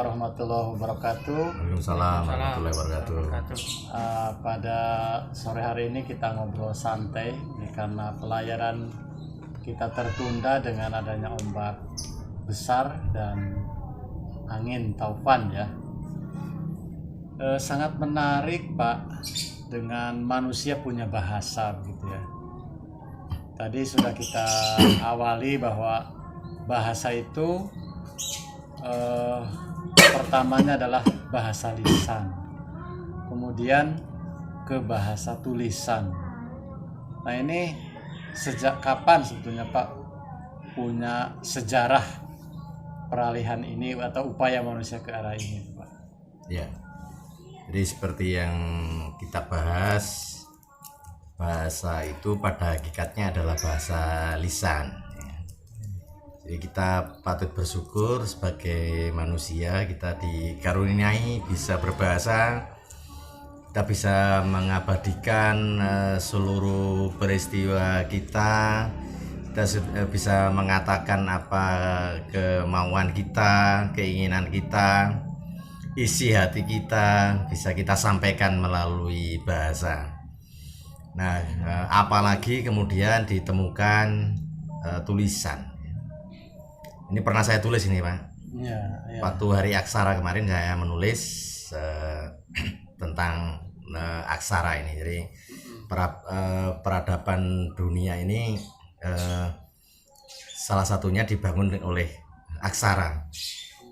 warahmatullahi wabarakatuh. Waalaikumsalam warahmatullahi wabarakatuh. Pada sore hari ini kita ngobrol santai karena pelayaran kita tertunda dengan adanya ombak besar dan angin taufan ya. Sangat menarik Pak, dengan manusia punya bahasa begitu ya. Tadi sudah kita awali bahwa bahasa itu pertamanya adalah bahasa lisan, kemudian ke bahasa tulisan. Nah ini sejak kapan sebetulnya Pak punya sejarah peralihan ini atau upaya manusia ke arah ini Pak? Ya, jadi seperti yang kita bahas, bahasa itu pada hakikatnya adalah bahasa lisan. Jadi kita patut bersyukur sebagai manusia kita dikaruniai bisa berbahasa, kita bisa mengabadikan seluruh peristiwa kita bisa mengatakan apa kemauan kita, keinginan kita, isi hati kita bisa kita sampaikan melalui bahasa. Nah, apalagi kemudian ditemukan tulisan. Ini pernah saya tulis ini Pak. Ya. Waktu hari aksara kemarin saya menulis tentang aksara ini. Jadi peradaban dunia ini salah satunya dibangun oleh aksara.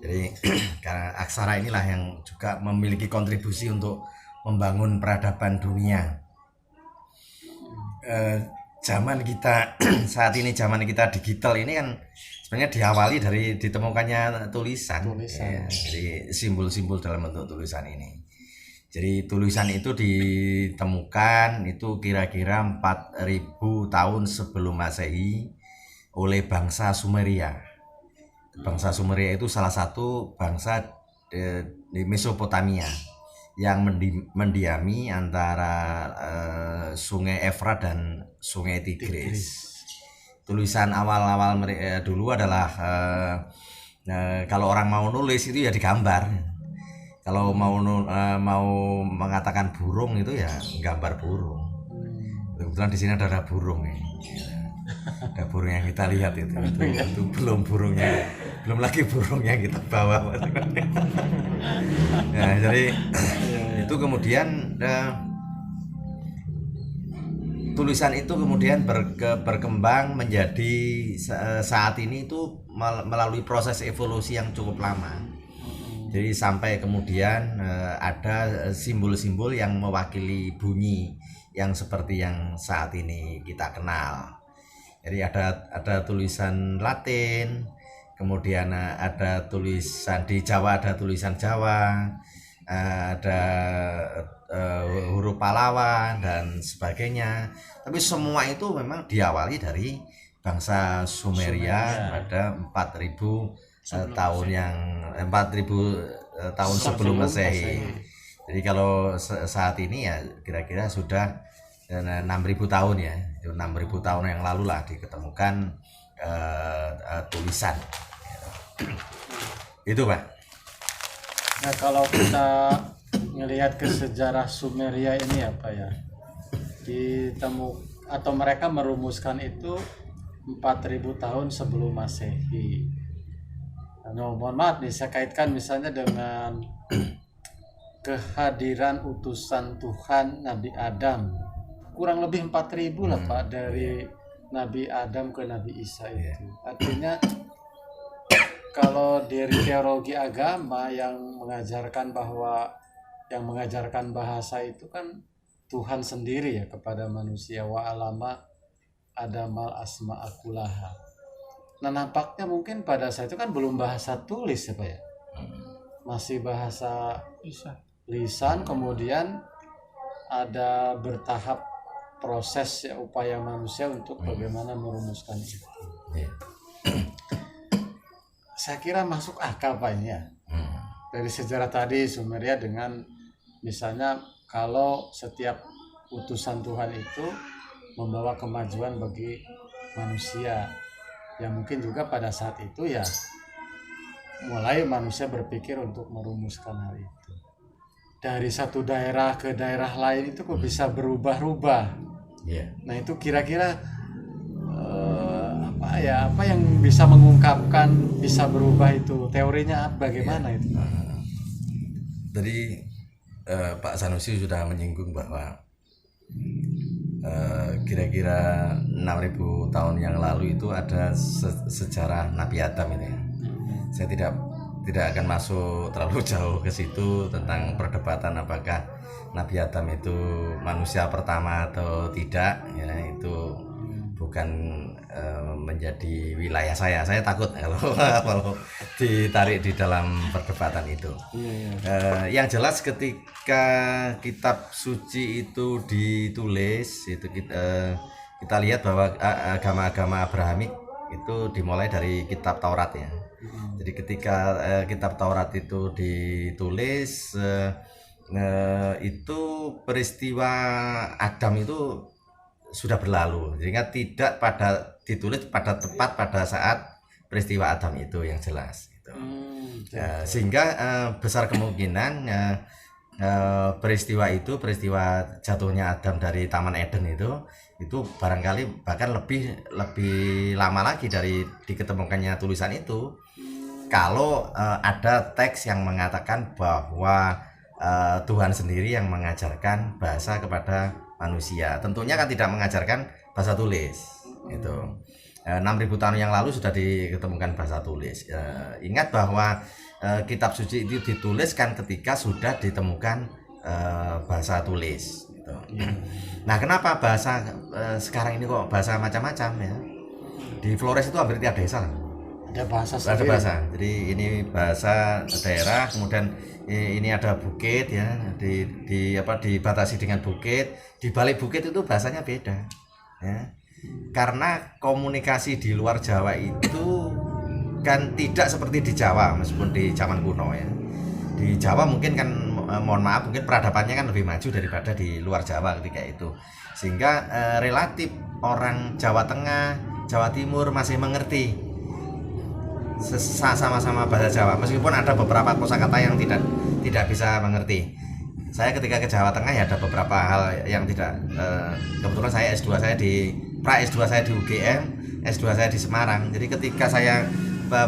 Jadi karena aksara inilah yang juga memiliki kontribusi untuk membangun peradaban dunia. Zaman kita saat ini, zaman kita digital ini kan sebenarnya diawali dari ditemukannya tulisan. Ya, jadi simbol-simbol dalam bentuk tulisan ini. Jadi tulisan itu ditemukan itu kira-kira 4000 tahun sebelum Masehi oleh bangsa Sumeria. Bangsa Sumeria itu salah satu bangsa di Mesopotamia yang mendiami antara Sungai Efrat dan Sungai Tigris. Tulisan awal-awal dulu adalah kalau orang mau nulis itu ya digambar. Kalau mau mengatakan burung itu ya gambar burung. Kebetulan di sini ada burung ya. Ada burung yang kita lihat itu belum burungnya, belum lagi burungnya kita bawa. Nah, jadi itu kemudian tulisan itu kemudian berkembang menjadi saat ini itu melalui proses evolusi yang cukup lama. Jadi sampai kemudian ada simbol-simbol yang mewakili bunyi yang seperti yang saat ini kita kenal. Jadi ada tulisan Latin, kemudian ada tulisan di Jawa, ada tulisan Jawa, ada huruf Pallawan dan sebagainya. Tapi semua itu memang diawali dari bangsa Sumeria pada 4000 tahun yang 4000 tahun sebelum Masehi. Jadi kalau saat ini ya kira-kira sudah 6000 tahun ya. 6000 tahun yang lalu lah diketemukan tulisan. Itu Pak. Nah kalau kita melihat ke sejarah Sumeria ini apa ya, atau mereka merumuskan itu 4000 tahun sebelum Masehi. Nah, mohon maaf nih, saya kaitkan misalnya dengan kehadiran utusan Tuhan Nabi Adam, kurang lebih 4000 lah Pak, dari Nabi Adam ke Nabi Isa itu. Artinya kalau dari teologi agama yang mengajarkan bahwa yang mengajarkan bahasa itu kan Tuhan sendiri ya kepada manusia, wa alama adamal asma akulaha. Nah nampaknya mungkin pada saat itu kan belum bahasa tulis ya Pak ya, masih bahasa lisan, kemudian ada bertahap proses ya, upaya manusia untuk bagaimana merumuskan itu. Saya kira masuk akal Pak ini ya. Dari sejarah tadi Sumeria dengan misalnya kalau setiap utusan Tuhan itu membawa kemajuan bagi manusia, yang mungkin juga pada saat itu ya mulai manusia berpikir untuk merumuskan hal itu. Dari satu daerah ke daerah lain itu kok bisa berubah-ubah. Nah itu kira-kira apa yang bisa mengungkapkan bisa berubah itu, teorinya bagaimana itu? Jadi Pak Sanusi sudah menyinggung bahwa kira-kira 6.000 tahun yang lalu itu ada sejarah Nabi Adam ini. Saya tidak akan masuk terlalu jauh ke situ tentang perdebatan apakah Nabi Adam itu manusia pertama atau tidak, ya itu bukan menjadi wilayah saya. Saya takut kalau ditarik di dalam perdebatan itu. Yang jelas ketika kitab suci itu ditulis, itu kita lihat bahwa agama-agama Abrahamik itu dimulai dari kitab Taurat ya. Jadi ketika kitab Taurat itu ditulis, itu peristiwa Adam itu sudah berlalu, sehingga tidak ditulis tepat pada saat peristiwa Adam itu yang jelas gitu. Sehingga besar kemungkinan peristiwa jatuhnya Adam dari Taman Eden itu barangkali bahkan lebih lama lagi dari diketemukannya tulisan itu, kalau ada teks yang mengatakan bahwa Tuhan sendiri yang mengajarkan bahasa kepada manusia. Tentunya kan tidak mengajarkan bahasa tulis. Itu 6.000 tahun yang lalu sudah diketemukan bahasa tulis. Ingat bahwa kitab suci itu dituliskan ketika sudah ditemukan bahasa tulis. Gitu. Nah, kenapa bahasa sekarang ini kok bahasa macam-macam ya? Di Flores itu hampir tiap desa ada bahasa sendiri. Ada bahasa. Jadi ini bahasa daerah, kemudian ini ada bukit ya, dibatasi dengan bukit. Di balik bukit itu bahasanya beda ya. Karena komunikasi di luar Jawa itu kan tidak seperti di Jawa, meskipun di zaman kuno ya. Di Jawa mungkin kan, mohon maaf, mungkin peradabannya kan lebih maju daripada di luar Jawa ketika itu. Sehingga relatif orang Jawa Tengah, Jawa Timur masih mengerti sama-sama bahasa Jawa, meskipun ada beberapa kosakata yang tidak bisa mengerti. Saya ketika ke Jawa Tengah ya ada beberapa hal yang tidak, kebetulan saya S2 saya di UGM, S2 saya di Semarang. Jadi ketika saya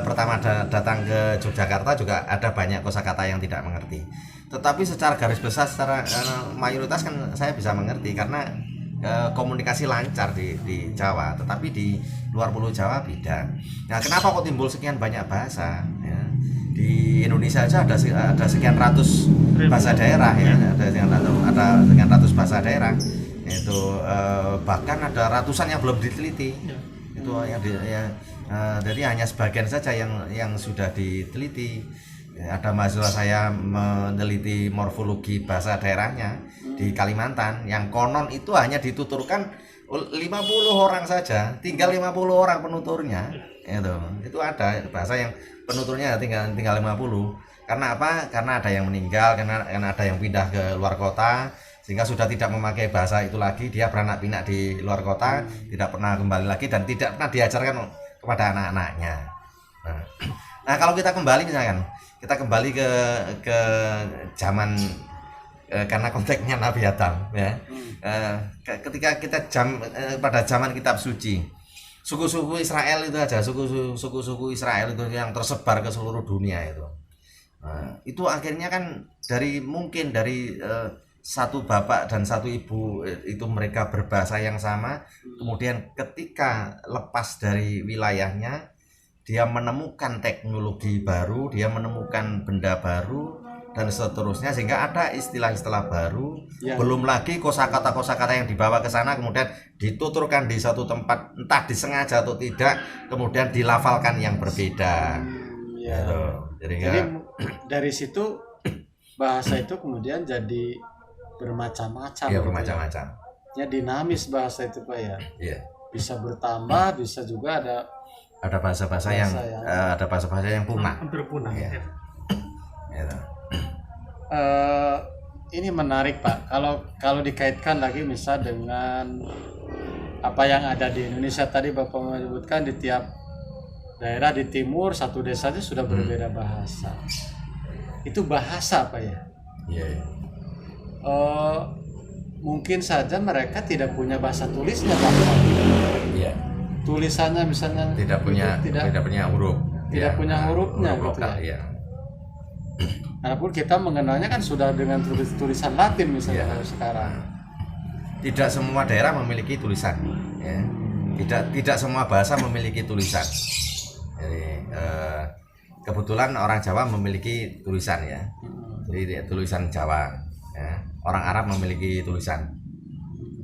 pertama datang ke Yogyakarta juga ada banyak kosakata yang tidak mengerti. Tetapi secara garis besar, secara mayoritas kan saya bisa mengerti karena komunikasi lancar di Jawa. Tetapi di luar Pulau Jawa beda. Nah, kenapa kok timbul sekian banyak bahasa? Ya. Di Indonesia aja ada sekian ratus bahasa daerah ya, ada sekian ratus bahasa daerah. Itu bahkan ada ratusan yang belum diteliti. Itu jadi hanya sebagian saja yang sudah diteliti. Ada mahasiswa saya meneliti morfologi bahasa daerahnya di Kalimantan, yang konon itu hanya dituturkan 50 orang saja, tinggal 50 orang penuturnya. Itu ada bahasa yang penuturnya tinggal 50. Karena apa? Karena ada yang meninggal, karena ada yang pindah ke luar kota, sehingga sudah tidak memakai bahasa itu lagi. Dia beranak pinak di luar kota, tidak pernah kembali lagi dan tidak pernah diajarkan kepada anak-anaknya. Nah, kalau kita kembali ke zaman, karena konteksnya Nabi Adam ya. Ketika kita pada zaman kitab suci, suku-suku Israel itu aja, suku-suku Israel itu yang tersebar ke seluruh dunia itu. Itu akhirnya kan dari satu bapak dan satu ibu itu mereka berbahasa yang sama, kemudian ketika lepas dari wilayahnya dia menemukan teknologi baru, dia menemukan benda baru dan seterusnya, sehingga ada istilah-istilah baru ya. Belum lagi kosakata yang dibawa ke sana kemudian dituturkan di satu tempat, entah disengaja atau tidak, kemudian dilafalkan yang berbeda. Ya. Jadi dari situ bahasa itu kemudian jadi bermacam-macam. Iya, bermacam-macam. Ya, dinamis bahasa itu Pak ya. Iya. Bisa bertambah, bisa juga ada bahasa-bahasa yang punah. Hampir punah. Ya. Ini menarik Pak. Kalau dikaitkan lagi misal dengan apa yang ada di Indonesia, tadi Bapak menyebutkan di tiap daerah di timur satu desa itu sudah berbeda bahasa. Itu bahasa Pak ya. Iya. Mungkin saja mereka tidak punya bahasa tulisnya Pak. Iya. Tulisannya misalnya Tidak punya huruf. Tidak punya hurufnya huruf gitu lokal, ya. ya. Walaupun kita mengenalnya kan sudah dengan tulisan Latin misalnya kalau sekarang. Tidak semua daerah memiliki tulisan, ya. Tidak semua bahasa memiliki tulisan. Jadi kebetulan orang Jawa memiliki tulisan ya. Jadi tulisan Jawa, ya. Orang Arab memiliki tulisan,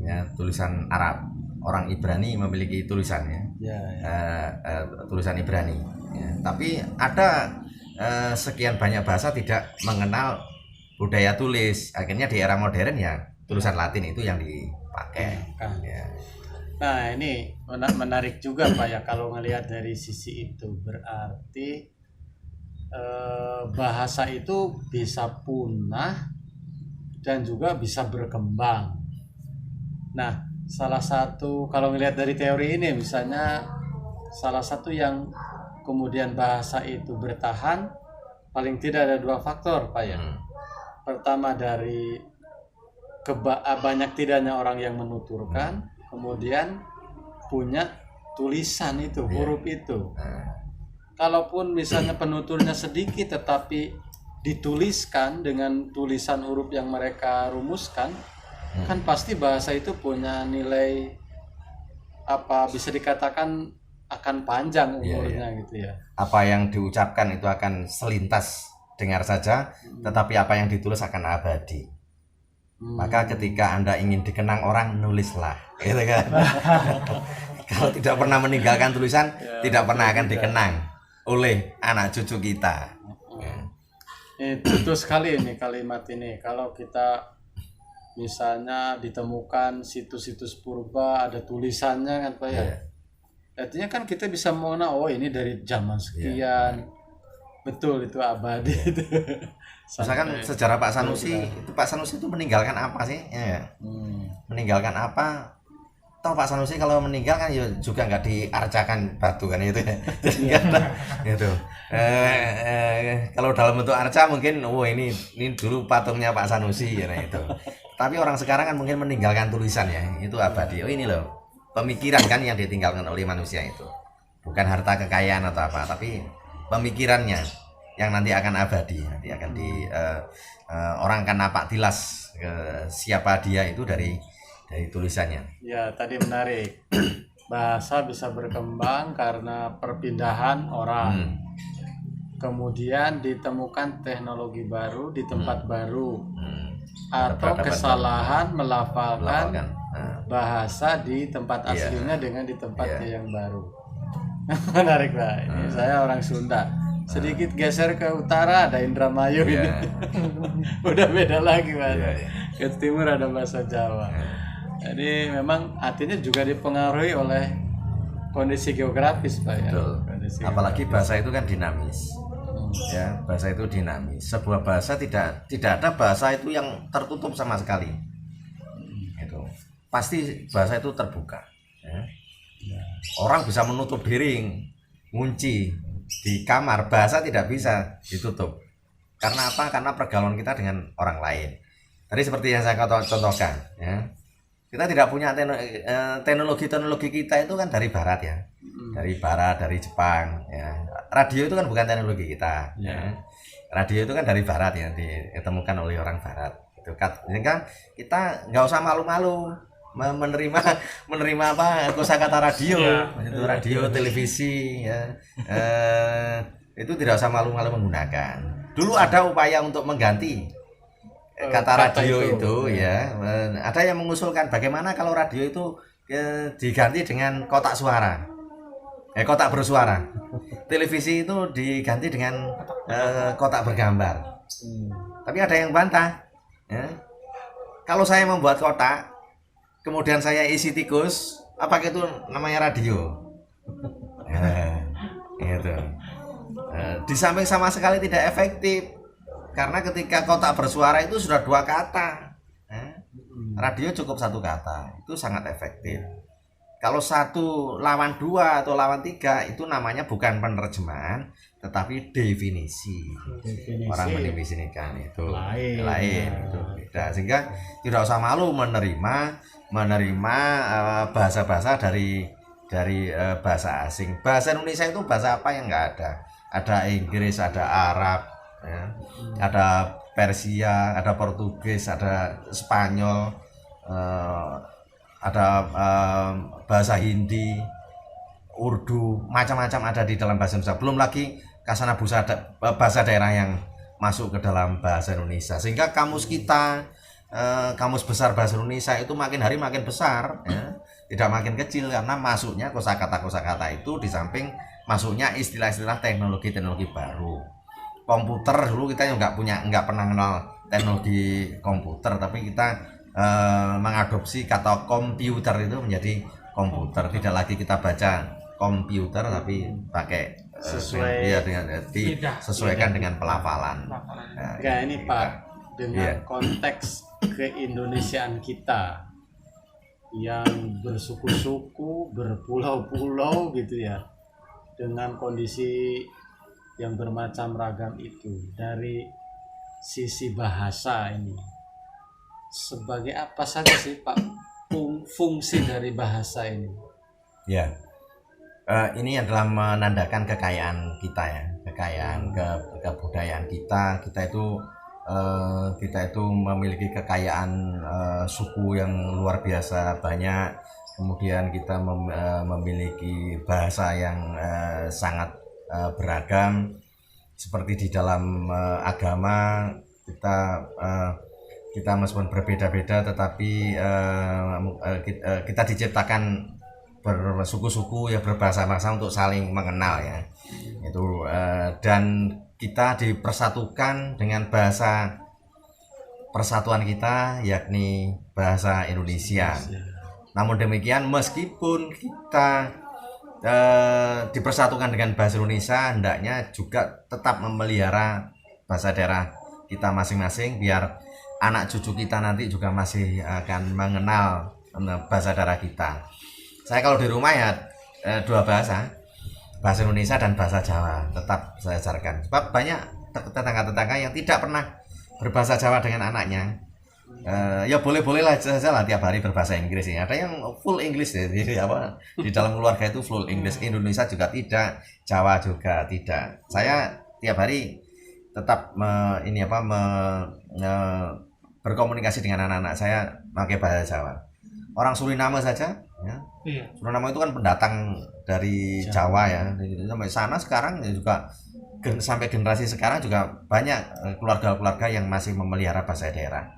ya, tulisan Arab. Orang Ibrani memiliki tulisan ya. Tulisan Ibrani. Ya. Tapi ada sekian banyak bahasa tidak mengenal budaya tulis. Akhirnya di era modern ya tulisan Latin itu yang dipakai. Ya. Nah ini menarik juga Pak ya kalau ngelihat dari sisi itu, berarti bahasa itu bisa punah dan juga bisa berkembang. Nah salah satu kalau ngelihat dari teori ini misalnya salah satu yang kemudian bahasa itu bertahan paling tidak ada 2 faktor Pak ya. Pertama dari banyak tidaknya orang yang menuturkan, kemudian punya tulisan itu, huruf itu. Kalaupun misalnya penuturnya sedikit tetapi dituliskan dengan tulisan huruf yang mereka rumuskan, kan pasti bahasa itu punya nilai bisa dikatakan akan panjang umurnya gitu ya. Apa yang diucapkan itu akan selintas dengar saja, tetapi apa yang ditulis akan abadi. Maka ketika Anda ingin dikenang orang, nulislah, gitu kan. Kalau tidak pernah meninggalkan tulisan, tidak pernah akan dikenang oleh anak cucu kita. Betul sekali ini kalimat ini. Kalau kita misalnya ditemukan situs-situs purba ada tulisannya kan Pak ya. Artinya kan kita bisa mengenal, oh ini dari zaman sekian. Betul, itu abadi itu. Misalkan sejarah Pak Sanusi, Pak Sanusi itu meninggalkan apa sih? Ya. Meninggalkan apa? Toh Pak Sanusi kalau meninggal kan ya juga nggak diarcakan batu kan itu ya. Jadi gitu. Kalau dalam bentuk arca mungkin, ini dulu patungnya Pak Sanusi ya itu. Tapi orang sekarang kan mungkin meninggalkan tulisan ya, itu abadi. Oh ini loh. Pemikiran kan yang ditinggalkan oleh manusia itu, bukan harta kekayaan atau apa, tapi pemikirannya yang nanti akan abadi, nanti akan orang akan nampak jelas siapa dia itu dari tulisannya. Ya tadi menarik, bahasa bisa berkembang karena perpindahan orang, kemudian ditemukan teknologi baru di tempat baru, atau kesalahan melafalkan bahasa di tempat aslinya dengan di tempat yang baru. Menarik Pak. Ini saya orang Sunda. Sedikit geser ke utara ada Indramayu ini. Udah beda lagi Pak. Ke timur ada bahasa Jawa. Jadi memang artinya juga dipengaruhi oleh kondisi geografis Pak ya. Apalagi bahasa itu kan dinamis. Ya, bahasa itu dinamis. Sebuah bahasa tidak ada bahasa itu yang tertutup sama sekali. Pasti bahasa itu terbuka ya. Orang bisa menutup diri, ngunci di kamar, bahasa tidak bisa ditutup. Karena apa? Karena pergaulan kita dengan orang lain. Tadi seperti yang saya contohkan ya. Kita tidak punya teknologi kita itu kan dari barat ya. Dari barat, dari Jepang ya. Radio itu kan bukan teknologi kita ya. Radio itu kan dari barat ya, ditemukan oleh orang barat. Itu kan kita nggak usah malu-malu menerima apa kosakata radio, itu radio, televisi ya. Itu tidak usah malu-malu menggunakan. Dulu ada upaya untuk mengganti kata radio itu ya. Ada yang mengusulkan bagaimana kalau radio itu diganti dengan kotak suara, kotak bersuara. Televisi itu diganti dengan kotak bergambar. Tapi ada yang bantah ya. Kalau saya membuat kotak kemudian saya isi tikus, apa itu namanya radio? Gitu. Di samping sama sekali tidak efektif, karena ketika kotak bersuara itu sudah 2 kata, radio cukup 1 kata, itu sangat efektif. Kalau satu lawan dua atau lawan tiga itu namanya bukan penerjemahan, tetapi definisi. Orang mendefinisikan itu lain itu beda. Sehingga tidak usah malu menerima bahasa-bahasa dari bahasa asing. Bahasa Indonesia itu bahasa apa yang nggak ada? Ada Inggris, ada Arab, ya, ada Persia, ada Portugis, ada Spanyol, ada bahasa Hindi, Urdu, macam-macam ada di dalam bahasa Indonesia. Belum lagi kasana bahasa daerah yang masuk ke dalam bahasa Indonesia. Sehingga kamus kita, kamus besar bahasa Indonesia itu makin hari makin besar, ya. Tidak makin kecil, karena masuknya kosakata itu di samping masuknya istilah-istilah teknologi baru. Komputer dulu kita nggak pernah kenal teknologi komputer, tapi kita mengadopsi kata komputer itu menjadi komputer. Tidak lagi kita baca komputer tapi pakai sesuaikan dengan pelafalan. Nah, ini Pak, dengan konteks keindonesiaan kita yang bersuku-suku, berpulau-pulau gitu ya, dengan kondisi yang bermacam ragam itu, dari sisi bahasa ini sebagai apa saja sih Pak fungsi dari bahasa ini? Ya, ini adalah menandakan kekayaan kita ya, kekayaan kebudayaan kita. Kita itu memiliki kekayaan suku yang luar biasa banyak. Kemudian kita memiliki bahasa yang sangat beragam. Seperti di dalam agama kita meskipun berbeda-beda, tetapi kita diciptakan bersuku-suku yang berbahasa-bahasa untuk saling mengenal ya. Itu dan kita dipersatukan dengan bahasa persatuan kita, yakni bahasa Indonesia. Namun demikian, meskipun kita dipersatukan dengan bahasa Indonesia, hendaknya juga tetap memelihara bahasa daerah kita masing-masing, biar anak cucu kita nanti juga masih akan mengenal bahasa daerah kita. Saya kalau di rumah ya dua bahasa Indonesia dan bahasa Jawa tetap saya ajarkan. Sebab banyak tetangga-tetangga yang tidak pernah berbahasa Jawa dengan anaknya. Ya boleh-bolehlah saja lah tiap hari berbahasa Inggris ya. Ada yang full English ya, jadi apa di dalam keluarga itu full English. Indonesia juga tidak, Jawa juga tidak. Saya tiap hari tetap berkomunikasi dengan anak-anak saya pakai bahasa Jawa. Orang Suriname saja ya. Suriname itu kan pendatang dari Jawa ya. Sampai sana sekarang ya juga sampai generasi sekarang juga banyak keluarga-keluarga yang masih memelihara bahasa daerah.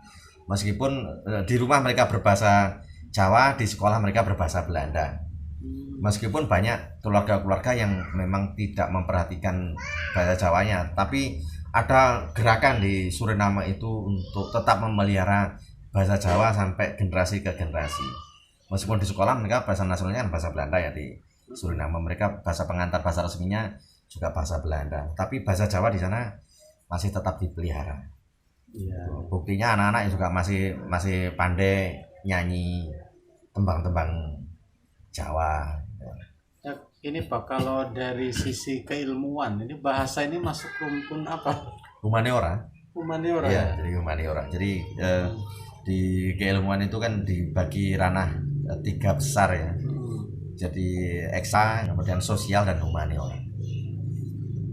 Meskipun di rumah mereka berbahasa Jawa, di sekolah mereka berbahasa Belanda. Meskipun banyak keluarga-keluarga yang memang tidak memperhatikan bahasa Jawanya, tapi ada gerakan di Suriname itu untuk tetap memelihara bahasa Jawa sampai generasi ke generasi. Meskipun di sekolah mereka bahasa nasionalnya kan bahasa Belanda ya, di Suriname mereka bahasa pengantar, bahasa resminya juga bahasa Belanda, tapi bahasa Jawa di sana masih tetap dipelihara. Ya. Buktinya anak-anak juga masih pandai nyanyi tembang-tembang Jawa. Ya, ini Pak, kalau dari sisi keilmuan, ini bahasa ini masuk rumpun apa? Humaniora. Ya, jadi humaniora. Jadi di keilmuan itu kan dibagi ranah tiga besar ya. Jadi eksa, kemudian sosial dan humaniora.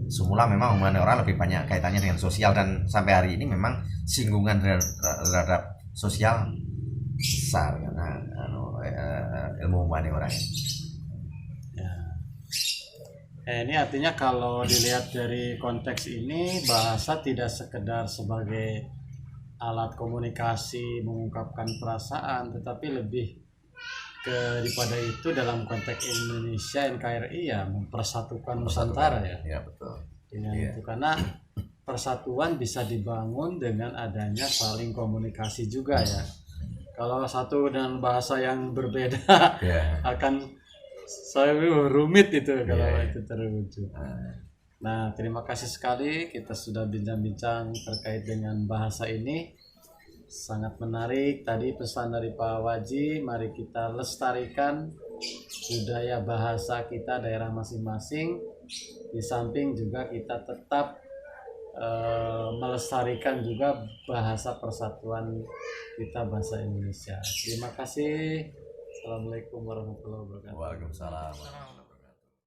Semula memang humaniora lebih banyak kaitannya dengan sosial, dan sampai hari ini memang singgungan terhadap sosial besar karena ilmu humaniora. Ya. Ini artinya kalau dilihat dari konteks ini, bahasa tidak sekedar sebagai alat komunikasi mengungkapkan perasaan, tetapi lebih daripada itu dalam konteks Indonesia NKRI ya mempersatukan Nusantara ya. Ya betul. Dengan itu, karena persatuan bisa dibangun dengan adanya saling komunikasi juga ya. Kalau satu dengan bahasa yang berbeda akan rumit itu kalau itu terwujud. Nah, terima kasih sekali kita sudah bincang-bincang terkait dengan bahasa ini. Sangat menarik tadi pesan dari Pak Waji, mari kita lestarikan budaya bahasa kita daerah masing-masing, di samping juga kita tetap melestarikan juga bahasa persatuan kita, bahasa Indonesia. Terima kasih. Assalamualaikum warahmatullahi wabarakatuh. Waalaikumsalam.